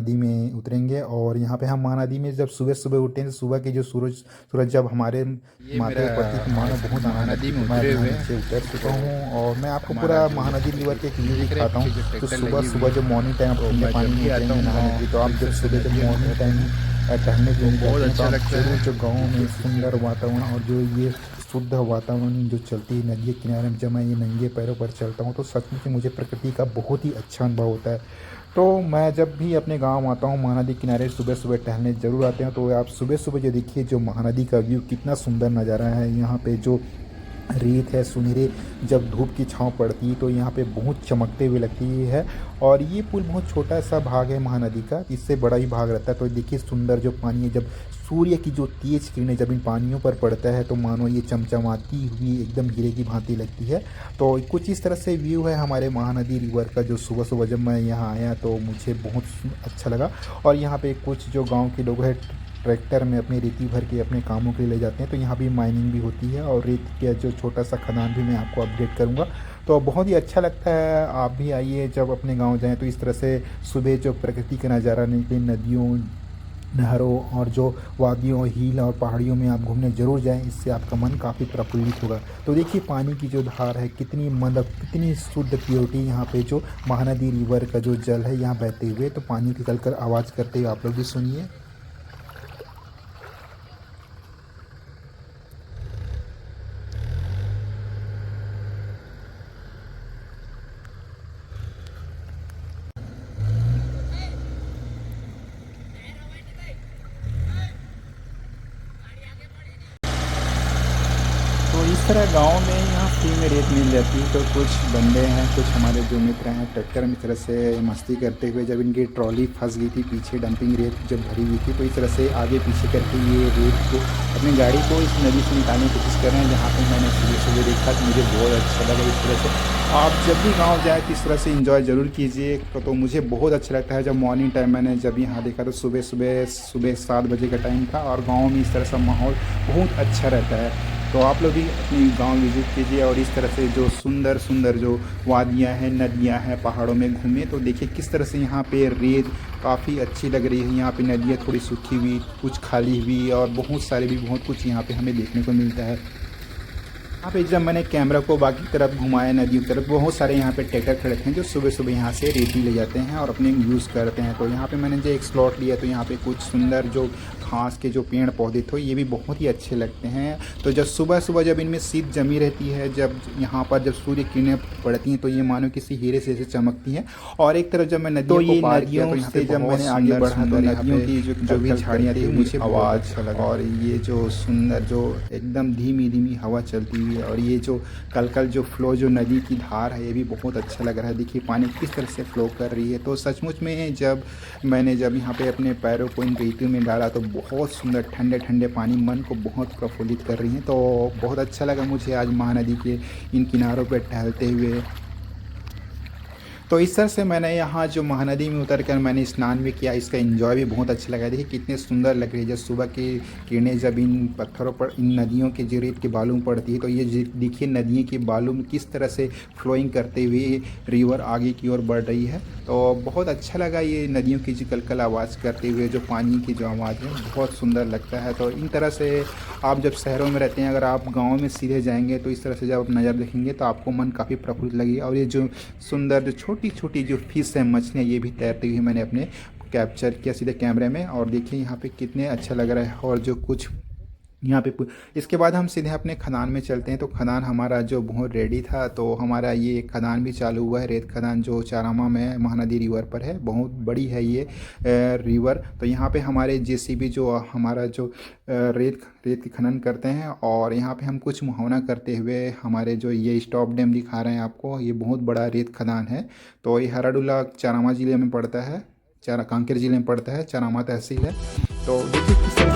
महानदी में उतरेंगे। और यहाँ पे हम महानदी में जब सुबह सुबह उठते हैं तो सुबह की जो सूरज जब हमारे ये माथे मेरा पर पड़ती है तो मानो आज बहुत आनंद लगती महानदी है। में तो मैं उतरे अब यहाँ हुए नीचे उतर हैं। चुका तो हूँ और मैं आपको हमारा पूरा जो महानदी रिवर के एक व्यू देख रहे हैं दिखाता हूँ। पीछे जो तो ट्रैक्टर सुबह लगी हुई सुबह है, जब मॉर्निंग टाइम आप तो ठंडे मैं पानी जब में भी आता उतरेंगे हूँ नहाने के लिए, तो गाँव तो आप इस जब तरह से सुबह जब नदियों में मॉर्निंग उतरते टाइम हैं टहलने के तो लिए बहुत जाते हैं तो अच्छा आप लगता ज़रूर है। जो गाँव में पीछे पीछे सुंदर वातावरण और जो ये शुद्ध वातावरण जो चलती है नदी के किनारे में, जब मैं ये नंगे पैरों पर चलता हूँ तो सचमुच मुझे प्रकृति का बहुत ही अच्छा अनुभव होता है। तो मैं जब भी अपने गांव आता हूँ महानदी किनारे सुबह सुबह टहलने ज़रूर आते हैं। तो आप सुबह सुबह जो देखिए जो महानदी का व्यू कितना सुंदर नज़ारा है। यहाँ पे जो रेत है सुनहरे, जब धूप की छाँव पड़ती है तो यहाँ पे बहुत चमकते हुए लगती है। और ये पुल बहुत छोटा सा भाग है महानदी का, इससे बड़ा ही भाग रहता है। तो देखिए सुंदर जो पानी है, जब सूर्य की जो तेज किरणें जब इन पानियों पर पड़ता है तो मानो ये चमचमाती हुई एकदम हीरे की भांति लगती है। तो कुछ इस तरह से व्यू है हमारे महानदी रिवर का, जो सुबह सुबह जब मैं यहाँ आया तो मुझे बहुत अच्छा लगा। और यहाँ पे कुछ जो गांव के लोग हैं ट्रैक्टर में अपनी रेती भर के अपने कामों के लिए ले जाते हैं। तो यहाँ भी माइनिंग भी होती है और रेत का जो छोटा सा खदान भी मैं आपको अपडेट करूँगा। तो बहुत ही अच्छा लगता है, आप भी आइए जब अपने गांव जाएं तो इस तरह से सुबह जो प्रकृति का नज़ारा निकले, नदियों नहरों और जो वादियों हिल और पहाड़ियों में आप घूमने ज़रूर जाएं, इससे आपका मन काफ़ी प्रफुल्लित होगा। तो देखिए पानी की जो धार है कितनी मतलब कितनी शुद्ध प्योरिटी यहाँ पे जो महानदी रिवर का जो जल है यहाँ बहते हुए, तो पानी की कलकल आवाज़ करते हुए आप लोग भी सुनिए। तो इस तरह गांव में यहाँ फ्री में रेत मिल जाती है। तो कुछ बंदे हैं, कुछ हमारे जो मित्र हैं ट्रैक्टर में इस तरह से मस्ती करते हुए, जब इनकी ट्रॉली फंस गई थी पीछे डंपिंग रेत जब भरी हुई थी, तो इस तरह से आगे पीछे करके ये रेत को अपनी गाड़ी को इस नदी से निकालने की कोशिश कर रहे हैं। जहाँ पर मैंने सुबह सुबह देखा तो मुझे बहुत अच्छा लगा। इस तरह से आप जब भी गाँव जाए तो इस तरह से इंजॉय ज़रूर कीजिए। तो मुझे बहुत अच्छा लगता है। जब मॉर्निंग टाइम मैंने जब यहाँ देखा तो सुबह सुबह सुबह 7 बजे का टाइम था और गाँव में इस तरह का माहौल बहुत अच्छा रहता है। तो आप लोग भी अपनी गांव विज़िट कीजिए और इस तरह से जो सुंदर सुंदर जो वादियां हैं, नदियां हैं, पहाड़ों में घूमें। तो देखिए किस तरह से यहाँ पे रेत काफ़ी अच्छी लग रही है। यहाँ पे नदियाँ थोड़ी सूखी हुई, कुछ खाली हुई और बहुत सारे भी बहुत कुछ यहाँ पे हमें देखने को मिलता है। यहाँ पे जब मैंने कैमरा को बाकी तरफ घुमाया नदियों की तरफ, बहुत सारे यहाँ पे ट्रैक्टर खड़े थे जो सुबह सुबह यहाँ से रेती ले जाते हैं और अपने यूज़ करते हैं। तो यहाँ पे मैंने जो एक स्लॉट लिया तो यहाँ पे कुछ सुंदर जो घास के जो पेड़ पौधे थे ये भी बहुत ही अच्छे लगते हैं। तो जब सुबह सुबह जब इनमें शीत जमी रहती है, जब यहाँ पर जब सूर्य किरणें पड़ती हैं तो ये मानो किसी हीरे से चमकती हैं। और एक तरफ जब मैं नदियों को पार किया तो यहाँ पे जब मैंने आगे बढ़ा तो नदियों की जो भी झाड़ियाँ थी मुझे आवाज़ अच्छा लगा। और ये जो सुंदर जो एकदम धीमी धीमी हवा चलती हुई और ये जो कल जो फ्लो जो नदी की धार है ये भी बहुत अच्छा लग रहा है। देखिए पानी किस तरह से फ्लो कर रही है। तो सचमुच में जब यहाँ पे अपने पैरों को इन रेतियों में डाला तो बहुत सुंदर ठंडे ठंडे पानी मन को बहुत प्रफुल्लित कर रही हैं। तो बहुत अच्छा लगा मुझे आज महानदी के इन किनारों पर टहलते हुए। तो इस तरह से मैंने यहाँ जो महानदी में उतर कर मैंने स्नान भी किया, इसका एंजॉय भी बहुत अच्छा लगा। देखिए कितने सुंदर लग रही है जब सुबह की किरणें जब इन पत्थरों पर, इन नदियों के जो रेत के बालू में पड़ती है। तो ये देखिए नदियों के बालू में किस तरह से फ्लोइंग करते हुए रिवर आगे की ओर बढ़ रही है। तो बहुत अच्छा लगा ये नदियों की जो कलकल आवाज़ करते हुए जो पानी की जो आवाज़ है बहुत सुंदर लगता है। तो इन तरह से आप जब शहरों में रहते हैं, अगर आप गाँव में सीधे जाएंगे तो इस तरह से जब आप नज़र देखेंगे तो आपको मन काफ़ी प्रफुल्लित लगेगा। और ये जो सुंदर जो छोटी छोटी जो फिश है, मछलियाँ, ये भी तैरती हुई मैंने अपने कैप्चर किया सीधे कैमरे में। और देखिए यहाँ पे कितने अच्छा लग रहा है। और जो कुछ यहाँ पे इसके बाद हम सीधे अपने खदान में चलते हैं। तो खदान हमारा जो बहुत रेडी था, तो हमारा ये खदान भी चालू हुआ है। रेत खदान जो चारामा में महानदी रिवर पर है, बहुत बड़ी है ये रिवर। तो यहाँ पे हमारे जेसीबी जो हमारा जो रेत रेत की खनन करते हैं। और यहाँ पे हम कुछ मुहावना करते हुए हमारे जो ये स्टॉप डैम दिखा रहे हैं आपको, ये बहुत बड़ा रेत खदान है। तो ये हराडुला चारामा ज़िले में पड़ता है, चारा कांकेर ज़िले में पड़ता है, चारामा तहसील है। तो देखिए किस तरह